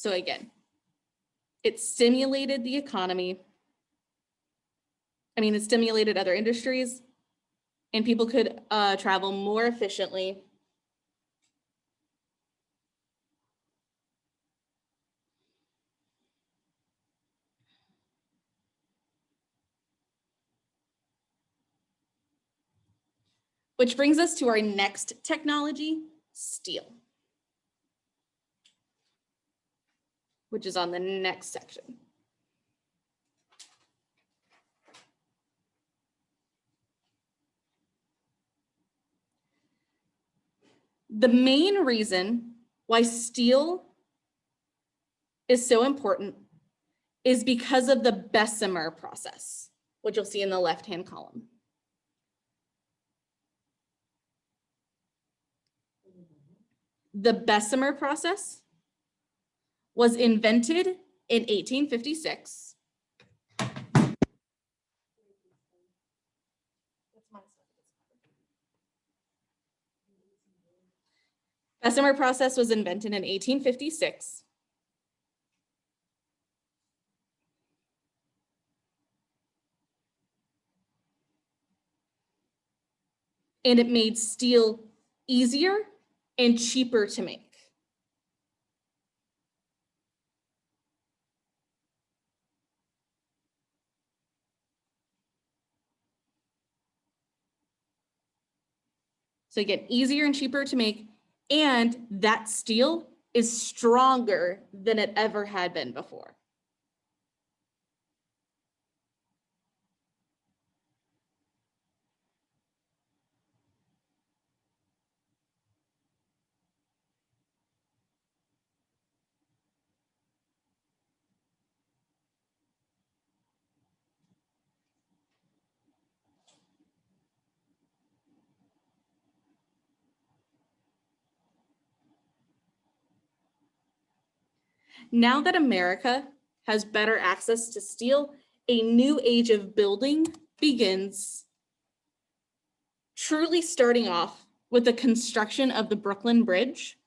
So again, it stimulated the economy. It stimulated other industries, and people could travel more efficiently. Which brings us to our next technology, steel, which is on the next section. The main reason why steel is so important is because of the Bessemer process, which you'll see in the left-hand column. The Bessemer process was invented in 1856. Bessemer process was invented in 1856. And it made steel easier and cheaper to make. So again, easier and cheaper to make, and that steel is stronger than it ever had been before. Now that America has better access to steel, a new age of building begins, truly starting off with the construction of the Brooklyn Bridge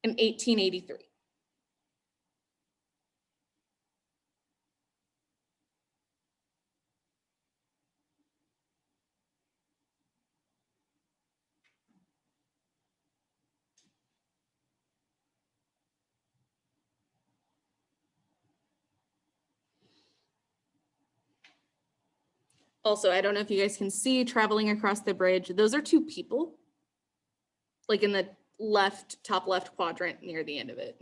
in 1883. Also, I don't know if you guys can see traveling across the bridge, those are two people, like in the top left quadrant near the end of it.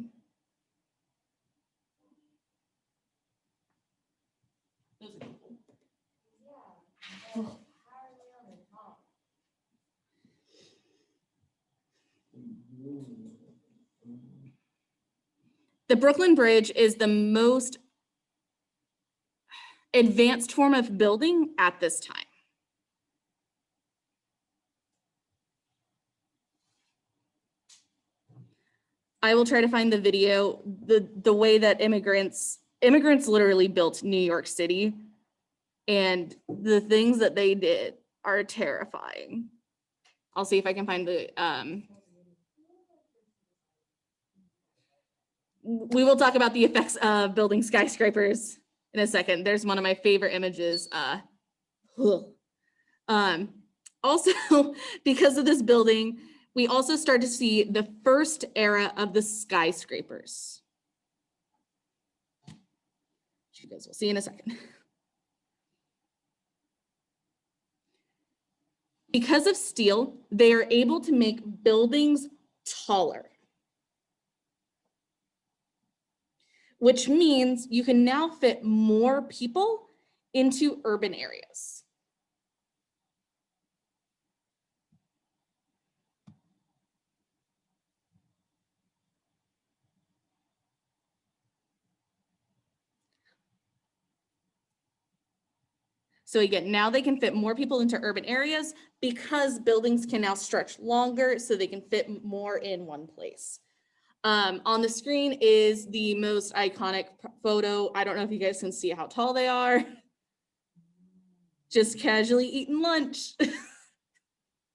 Those are people. The Brooklyn Bridge is the most advanced form of building at this time. I will try to find the video, the way that immigrants literally built New York City, and the things that they did are terrifying. I'll see if I can find the, we will talk about the effects of building skyscrapers in a second. There's one of my favorite images. Also, because of this building, we also start to see the first era of the skyscrapers. You guys will see in a second. Because of steel, they are able to make buildings taller, which means you can now fit more people into urban areas. So again, now they can fit more people into urban areas because buildings can now stretch longer so they can fit more in one place. On the screen is the most iconic photo. I don't know if you guys can see how tall they are. Just casually eating lunch.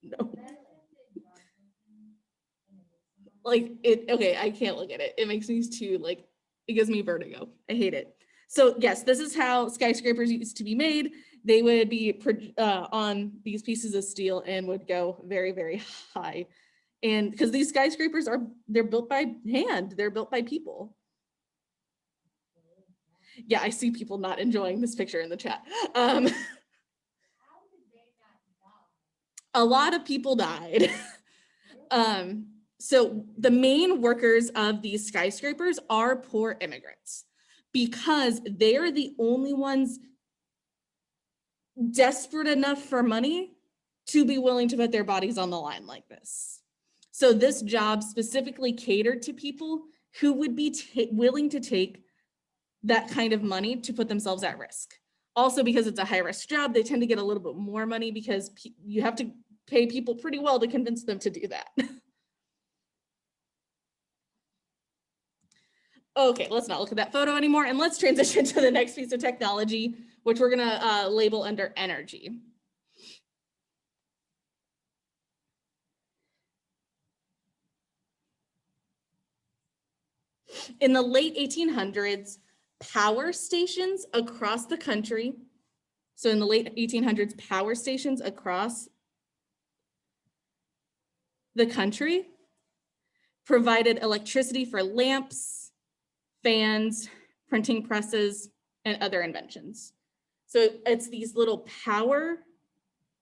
No. Like it, okay, I can't look at it. It makes me too like It gives me vertigo. I hate it. So yes, this is how skyscrapers used to be made. They would be on these pieces of steel and would go very, very high. And because these skyscrapers they're built by hand, they're built by people. Yeah, I see people not enjoying this picture in the chat. A lot of people died. So the main workers of these skyscrapers are poor immigrants because they're the only ones desperate enough for money to be willing to put their bodies on the line like this. So this job specifically catered to people who would be willing to take that kind of money to put themselves at risk. Also, because it's a high risk job, they tend to get a little bit more money because you have to pay people pretty well to convince them to do that. Okay, let's not look at that photo anymore, and let's transition to the next piece of technology, which we're gonna label under energy. In the late 1800s, power stations across the country, so in the late 1800s, power stations across the country provided electricity for lamps, fans, printing presses, and other inventions. So it's these little power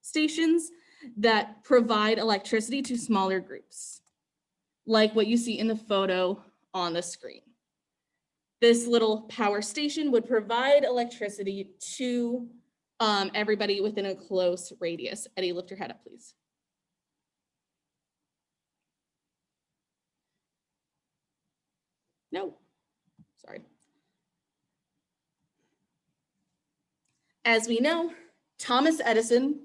stations that provide electricity to smaller groups, like what you see in the photo on the screen. This little power station would provide electricity to everybody within a close radius. Eddie, lift your head up, please. No, sorry. As we know, Thomas Edison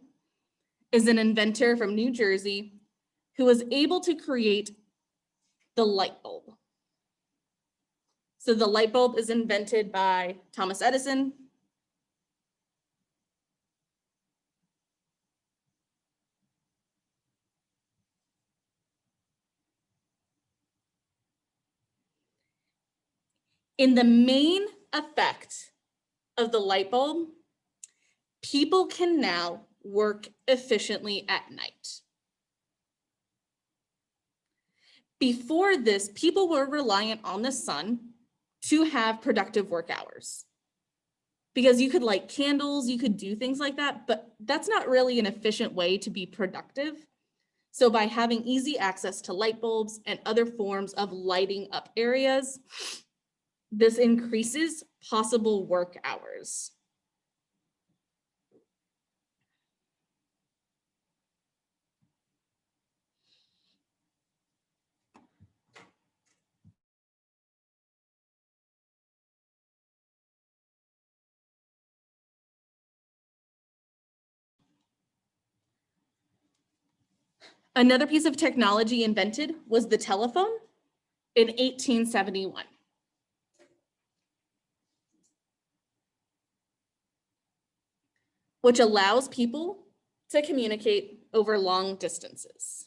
is an inventor from New Jersey who was able to create the light bulb. So the light bulb is invented by Thomas Edison. In the main effect of the light bulb, people can now work efficiently at night. Before this, people were reliant on the sun to have productive work hours. Because you could light candles, you could do things like that, but that's not really an efficient way to be productive. So by having easy access to light bulbs and other forms of lighting up areas, this increases possible work hours. Another piece of technology invented was the telephone in 1871. Which allows people to communicate over long distances.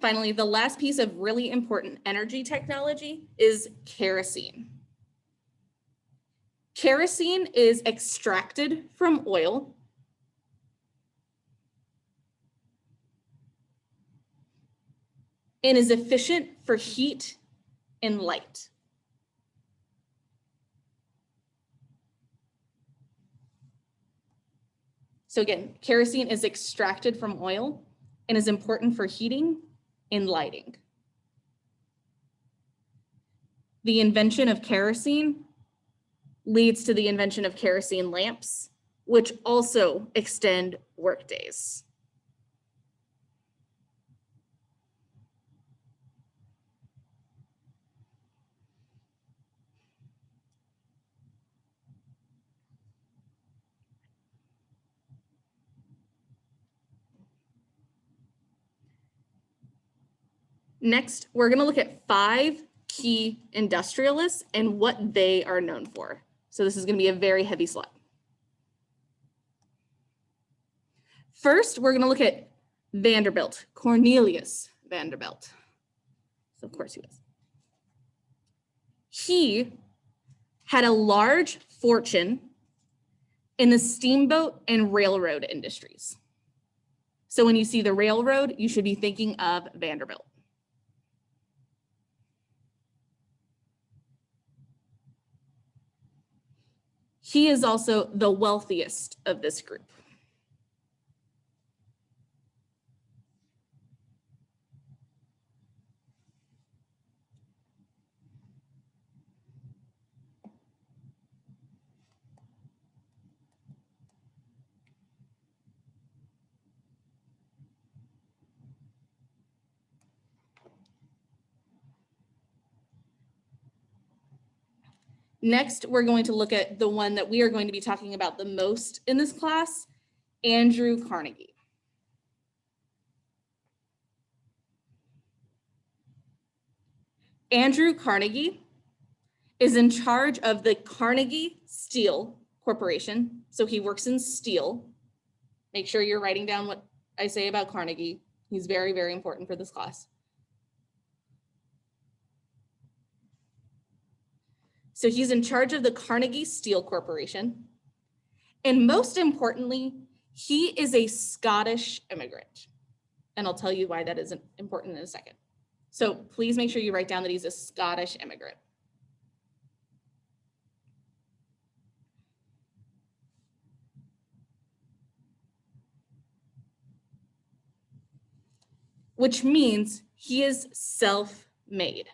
Finally, the last piece of really important energy technology is kerosene. Kerosene is extracted from oil and is efficient for heat and light. So again, kerosene is extracted from oil and is important for heating and lighting. The invention of kerosene leads to the invention of kerosene lamps, which also extend workdays. Next, we're going to look at 5 key industrialists and what they are known for. So this is going to be a very heavy slide. First, we're going to look at Vanderbilt, Cornelius Vanderbilt. So of course he was. He had a large fortune in the steamboat and railroad industries. So when you see the railroad, you should be thinking of Vanderbilt. He is also the wealthiest of this group. Next, we're going to look at the one that we are going to be talking about the most in this class, Andrew Carnegie. Andrew Carnegie is in charge of the Carnegie Steel Corporation. So he works in steel. Make sure you're writing down what I say about Carnegie. He's very, very important for this class. So he's in charge of the Carnegie Steel Corporation. And most importantly, he is a Scottish immigrant. And I'll tell you why that is important in a second. So please make sure you write down that he's a Scottish immigrant. Which means he is self-made.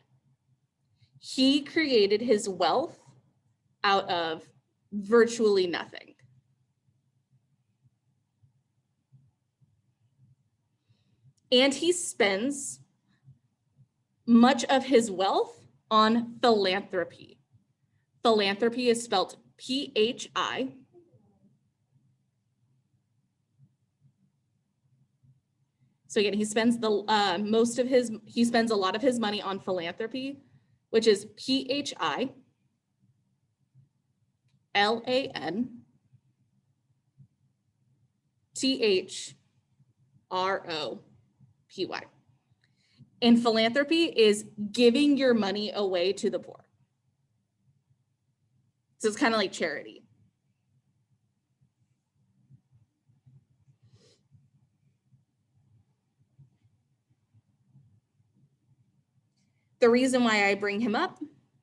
He created his wealth out of virtually nothing. And he spends much of his wealth on philanthropy. Philanthropy is spelled P-H-I. So again, he spends he spends a lot of his money on philanthropy, which is P-H-I-L-A-N-T-H-R-O-P-Y. And philanthropy is giving your money away to the poor. So it's kind of like charity. The reason why I bring him up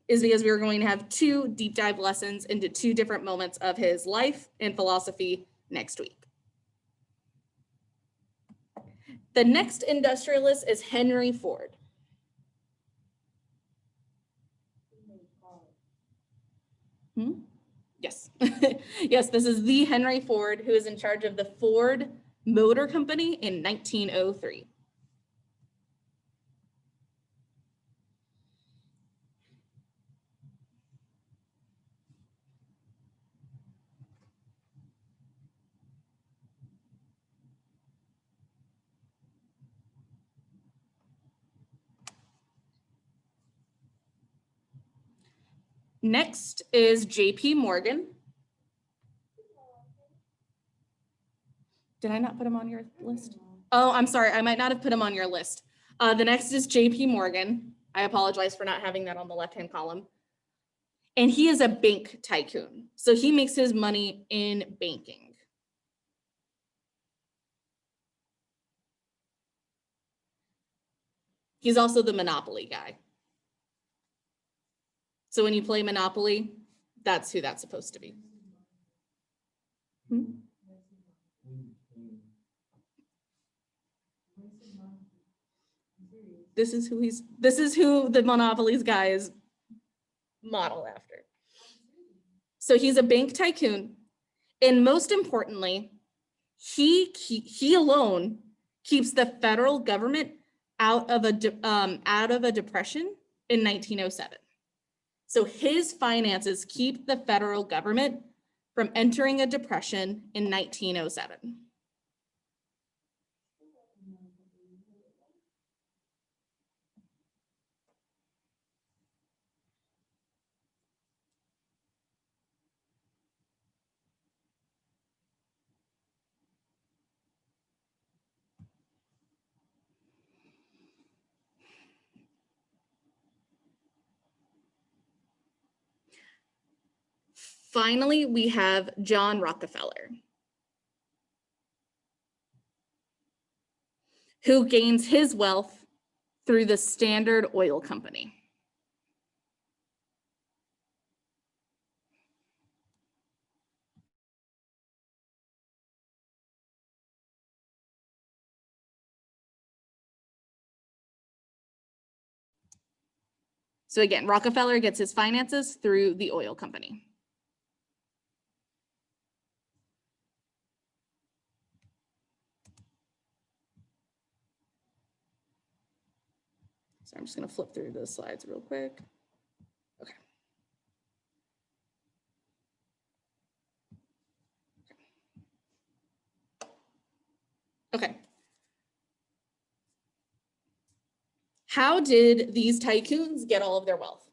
is because we are going to have 2 deep dive lessons into 2 different moments of his life and philosophy next week. The next industrialist is Henry Ford. Yes. Yes, this is the Henry Ford who is in charge of the Ford Motor Company in 1903. Next is JP Morgan. Did I not put him on your list? Oh, I'm sorry. I might not have put him on your list. The next is JP Morgan. I apologize for not having that on the left-hand column. And he is a bank tycoon. So he makes his money in banking. He's also the Monopoly guy. So when you play Monopoly, that's who that's supposed to be. This is who the Monopoly's guy is modeled after. So he's a bank tycoon. And most importantly, he alone keeps the federal government out of a depression in 1907. So his finances keep the federal government from entering a depression in 1907. finally, we have John Rockefeller, who gains his wealth through the Standard Oil Company. So again, Rockefeller gets his finances through the oil company. So I'm just going to flip through the slides real quick. Okay. Okay. How did these tycoons get all of their wealth?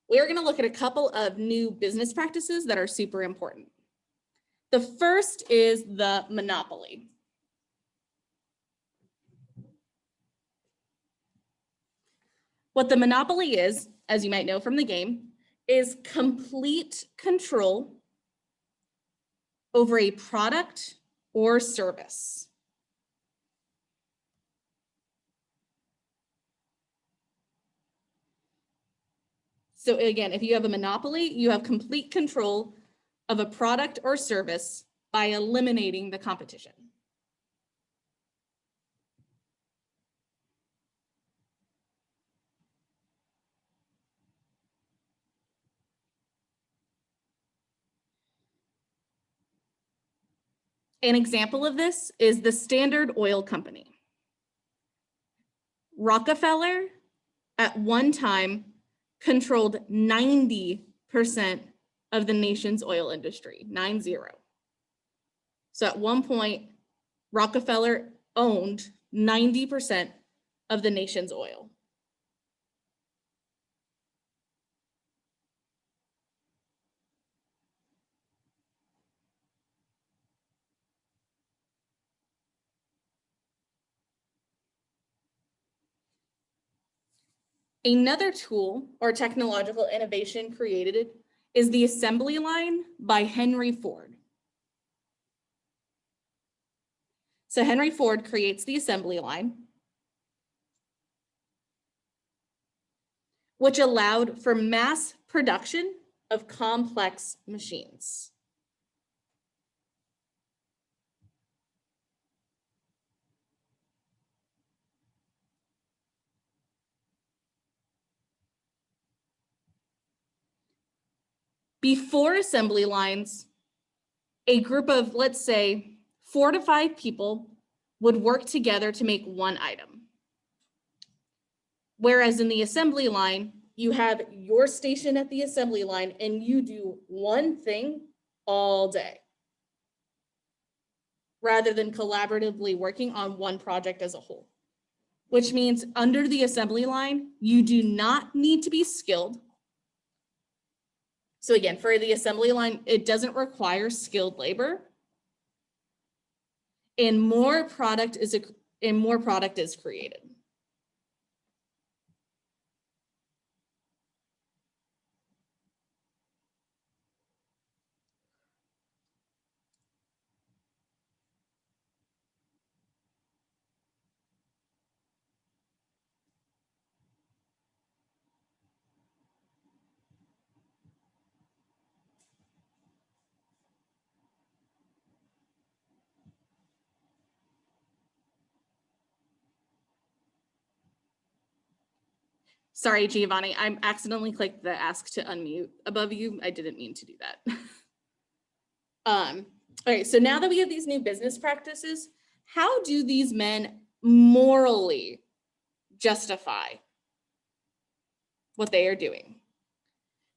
We're going to look at a couple of new business practices that are super important. The first is the monopoly. What the monopoly is, as you might know from the game, is complete control over a product or service. So again, if you have a monopoly, you have complete control of a product or service by eliminating the competition. An example of this is the Standard Oil Company. Rockefeller at one time controlled 90% of the nation's oil industry, 90. So at one point, Rockefeller owned 90% of the nation's oil. Another tool or technological innovation created is the assembly line by Henry Ford. So Henry Ford creates the assembly line, which allowed for mass production of complex machines. Before assembly lines, a group of, let's say, 4 to 5 people would work together to make one item. Whereas in the assembly line, you have your station at the assembly line and you do one thing all day, rather than collaboratively working on one project as a whole. Which means under the assembly line, you do not need to be skilled. So again, for the assembly line, it doesn't require skilled labor. And more product is created. Sorry, Giovanni, I accidentally clicked the ask to unmute above you. I didn't mean to do that. All right, so now that we have these new business practices, how do these men morally justify what they are doing?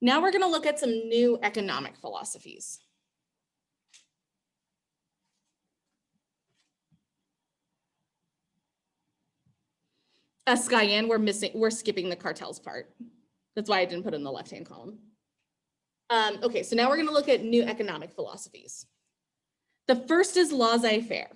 Now we're going to look at some new economic philosophies. Skyan, we're skipping the cartels part. That's why I didn't put it in the left-hand column. Okay, so now we're going to look at new economic philosophies. The first is laissez-faire.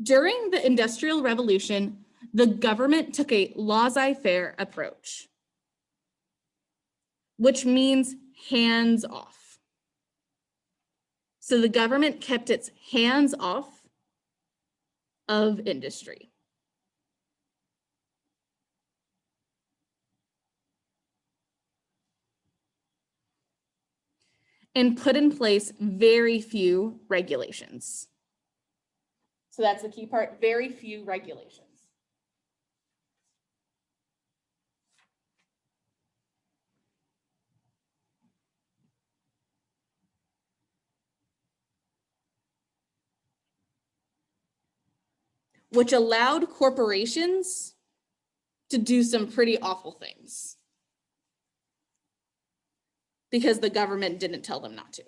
During the Industrial Revolution, the government took a laissez-faire approach, which means hands off. So the government kept its hands off of industry. And put in place very few regulations. So that's the key part, very few regulations. Which allowed corporations to do some pretty awful things because the government didn't tell them not to.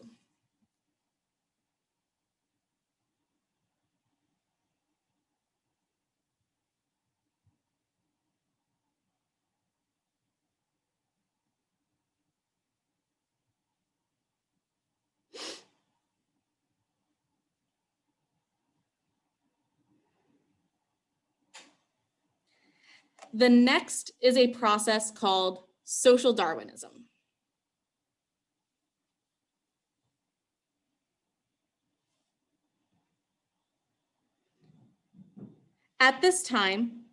The next is a process called social Darwinism. At this time,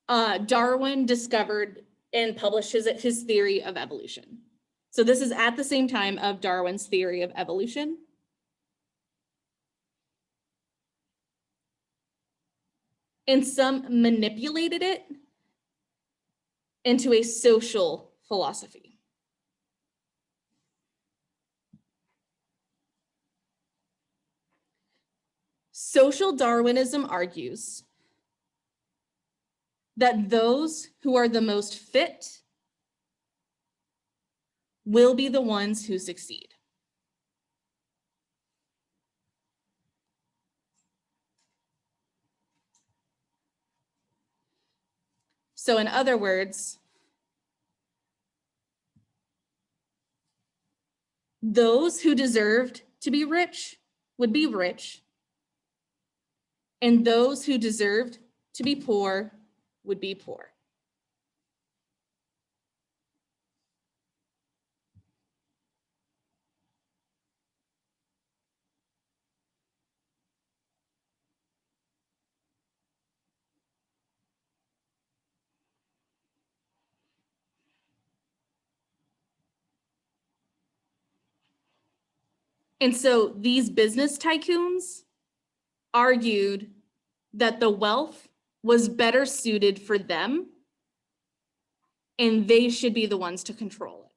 Darwin discovered and published his theory of evolution. So this is at the same time of Darwin's theory of evolution. And some manipulated it into a social philosophy. Social Darwinism argues that those who are the most fit will be the ones who succeed. So in other words, those who deserved to be rich would be rich, and those who deserved to be poor would be poor. And so these business tycoons argued that the wealth was better suited for them and they should be the ones to control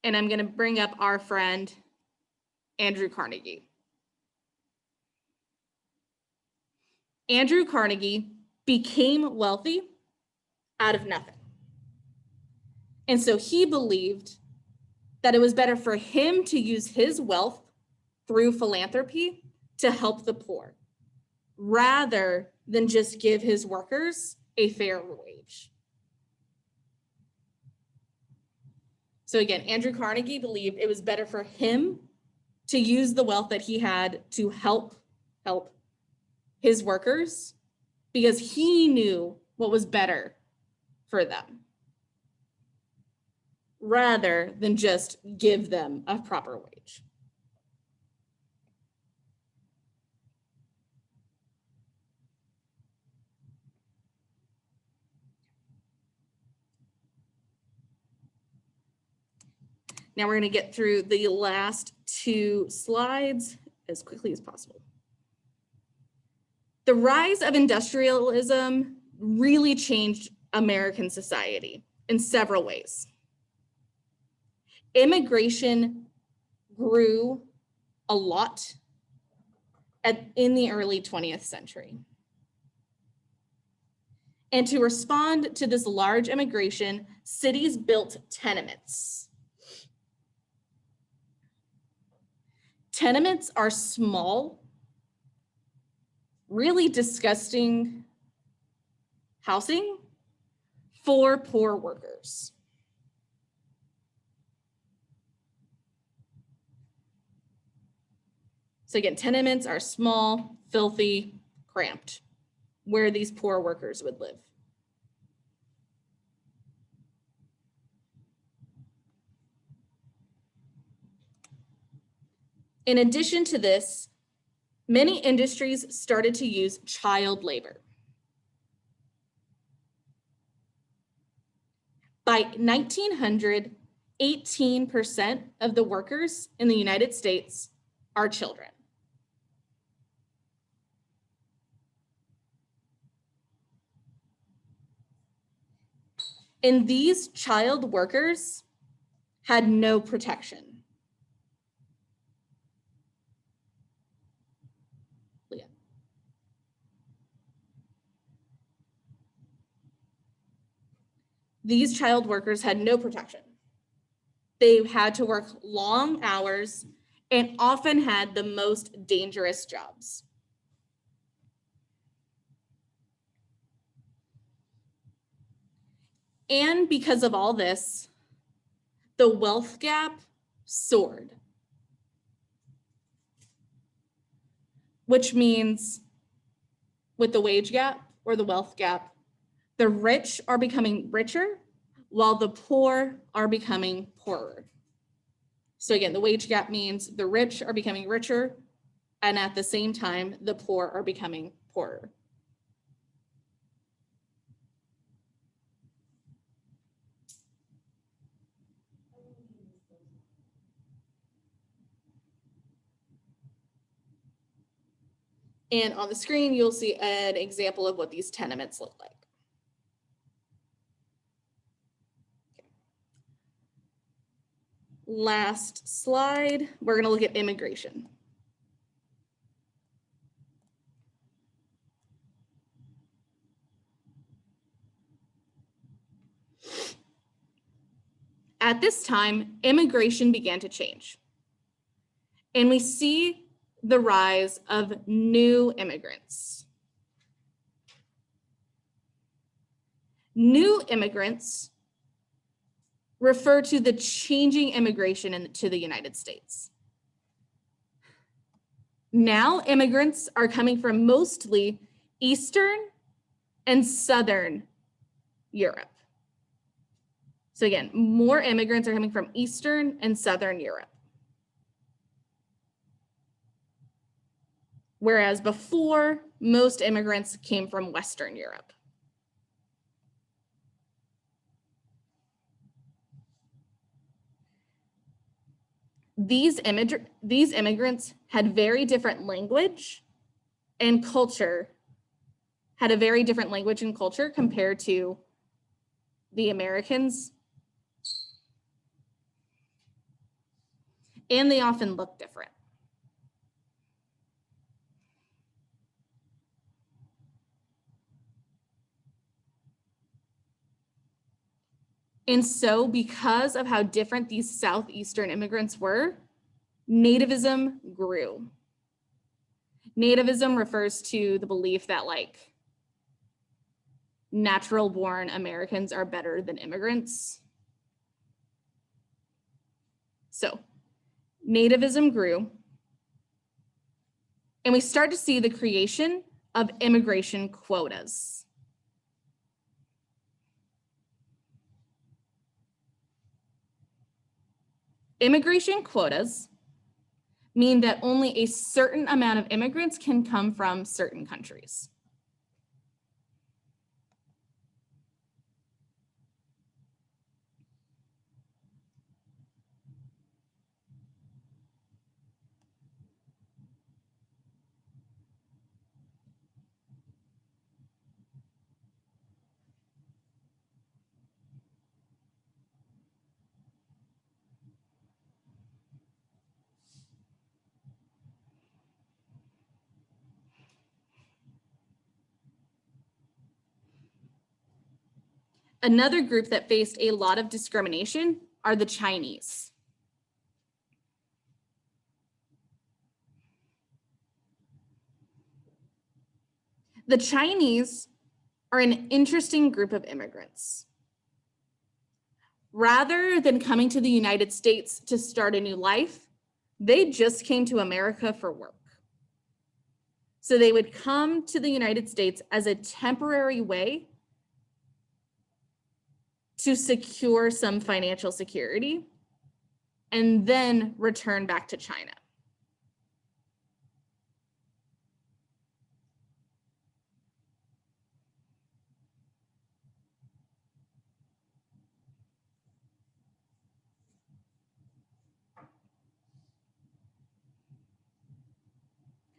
it. And I'm going to bring up our friend, Andrew Carnegie. Andrew Carnegie became wealthy out of nothing. And so he believed that it was better for him to use his wealth through philanthropy to help the poor, rather than just give his workers a fair wage. So again, Andrew Carnegie believed it was better for him to use the wealth that he had to help his workers because he knew what was better for them, rather than just give them a proper wage. Now we're going to get through the last two slides as quickly as possible. The rise of industrialism really changed American society in several ways. Immigration grew a lot in the early 20th century. And to respond to this large immigration, cities built tenements. Tenements are small, really disgusting housing for poor workers. So again, tenements are small, filthy, cramped, where these poor workers would live. In addition to this, many industries started to use child labor. By 1900, 18% of the workers in the United States are children. And these child workers had no protection. These child workers had no protection. They had to work long hours and often had the most dangerous jobs. And because of all this, the wealth gap soared, which means with the wage gap or the wealth gap, the rich are becoming richer while the poor are becoming poorer. So again, the wage gap means the rich are becoming richer, and at the same time, the poor are becoming poorer. And on the screen, you'll see an example of what these tenements look like. Last slide, we're going to look at immigration. At this time, immigration began to change. And we see the rise of new immigrants. New immigrants refer to the changing immigration into the United States. Now immigrants are coming from mostly Eastern and Southern Europe. So again, more immigrants are coming from Eastern and Southern Europe. Whereas before, most immigrants came from Western Europe. These immigrants had very different language and culture, had a very different language and culture compared to the Americans. And they often look different. And so because of how different these Southeastern immigrants were, nativism grew. Nativism refers to the belief that like natural born Americans are better than immigrants. So nativism grew, and we start to see the creation of immigration quotas. Immigration quotas mean that only a certain amount of immigrants can come from certain countries. Another group that faced a lot of discrimination are the Chinese. The Chinese are an interesting group of immigrants. Rather than coming to the United States to start a new life, They just came to America for work. So they would come to the United States as a temporary way to secure some financial security and then return back to China.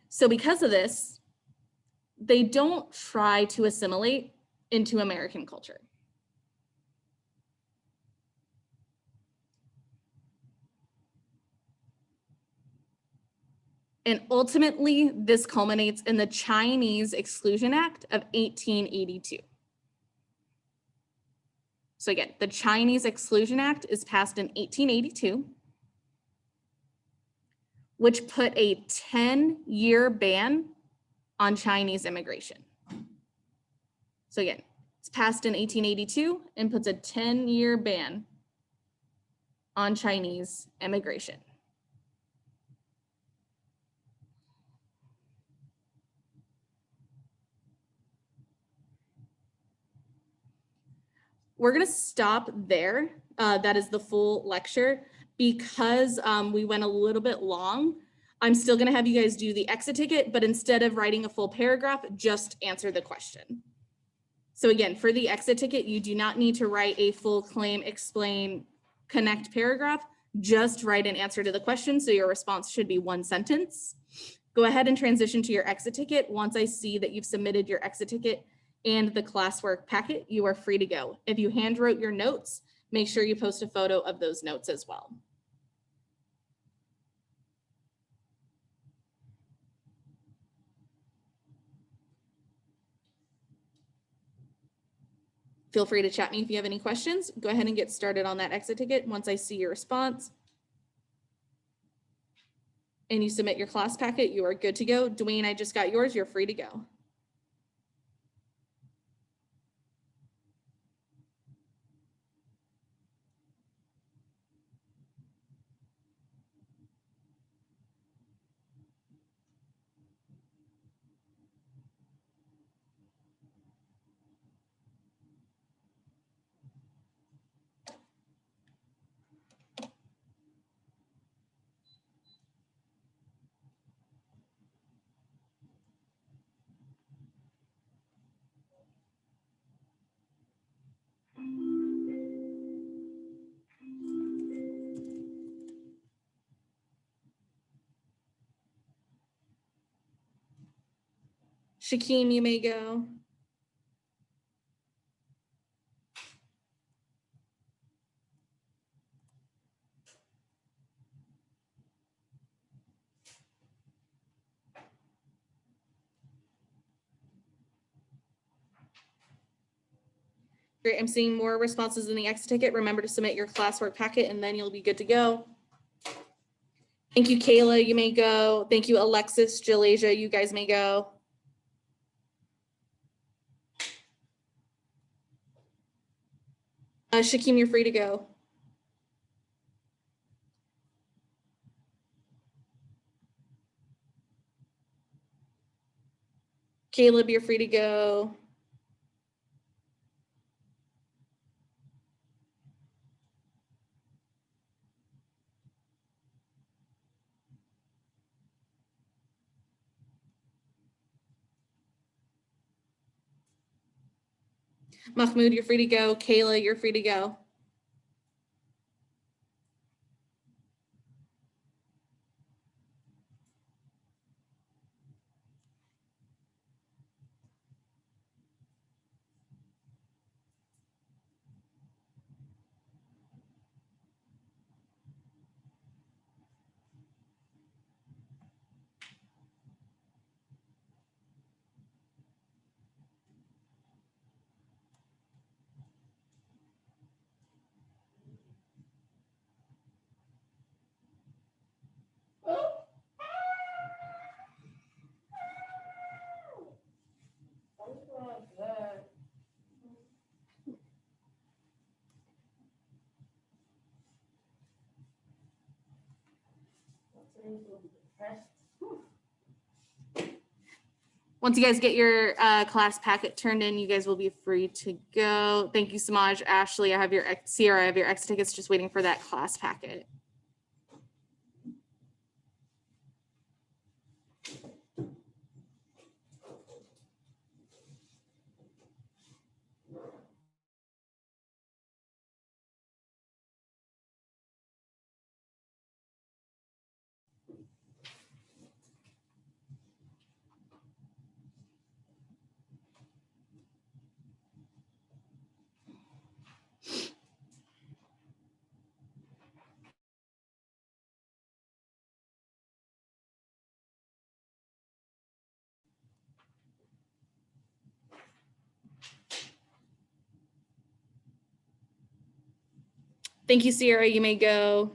So because of this, they don't try to assimilate into American culture. And ultimately, this culminates in the Chinese Exclusion Act of 1882. So again, the Chinese Exclusion Act is passed in 1882, which put a 10-year ban on Chinese immigration. So again, it's passed in 1882 and puts a 10-year ban on Chinese immigration. We're going to stop there. That is the full lecture. Because we went a little bit long, I'm still going to have you guys do the exit ticket, but instead of writing a full paragraph, just answer the question. So again, for the exit ticket, you do not need to write a full claim, explain, connect paragraph. Just write an answer to the question. So your response should be one sentence. Go ahead and transition to your exit ticket. Once I see that you've submitted your exit ticket and the classwork packet, you are free to go. If you hand wrote your notes, make sure you post a photo of those notes as well. Feel free to chat me if you have any questions. Go ahead and get started on that exit ticket. Once I see your response and you submit your class packet, you are good to go. Dwayne, I just got yours. You're free to go. Shakeem, you may go. Great, I'm seeing more responses in the exit ticket. Remember to submit your classwork packet and then you'll be good to go. Thank you, Kayla, you may go. Thank you, Alexis, Jalasia, you guys may go. Shakeem, you're free to go. Caleb, you're free to go. Mahmoud, you're free to go. Kayla, you're free to go. Once you guys get your class packet turned in, you guys will be free to go. Thank you, Samaj. Ashley, I have your Sierra, I have your exit tickets, just waiting for that class packet. Thank you, Sierra. You may go.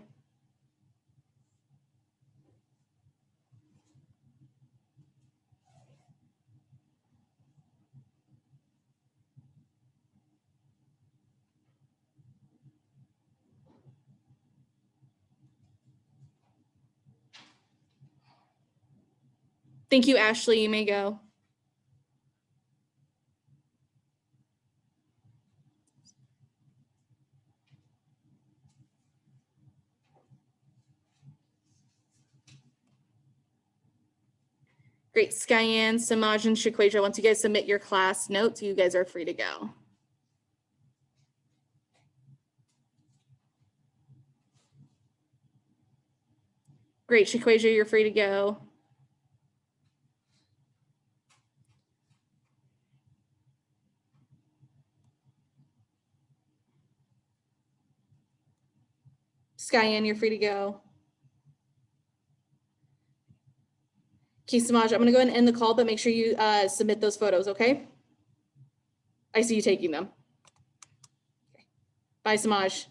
Thank you, Ashley. You may go. Great, Skyanne, Samaj, and Shakweja, once you guys submit your class notes, you guys are free to go. Great, Shakweja, you're free to go. Skyanne, you're free to go. Okay, Samaj, I'm gonna go ahead and end the call, but make sure you submit those photos, okay? I see you taking them. Okay. Bye, Samaj.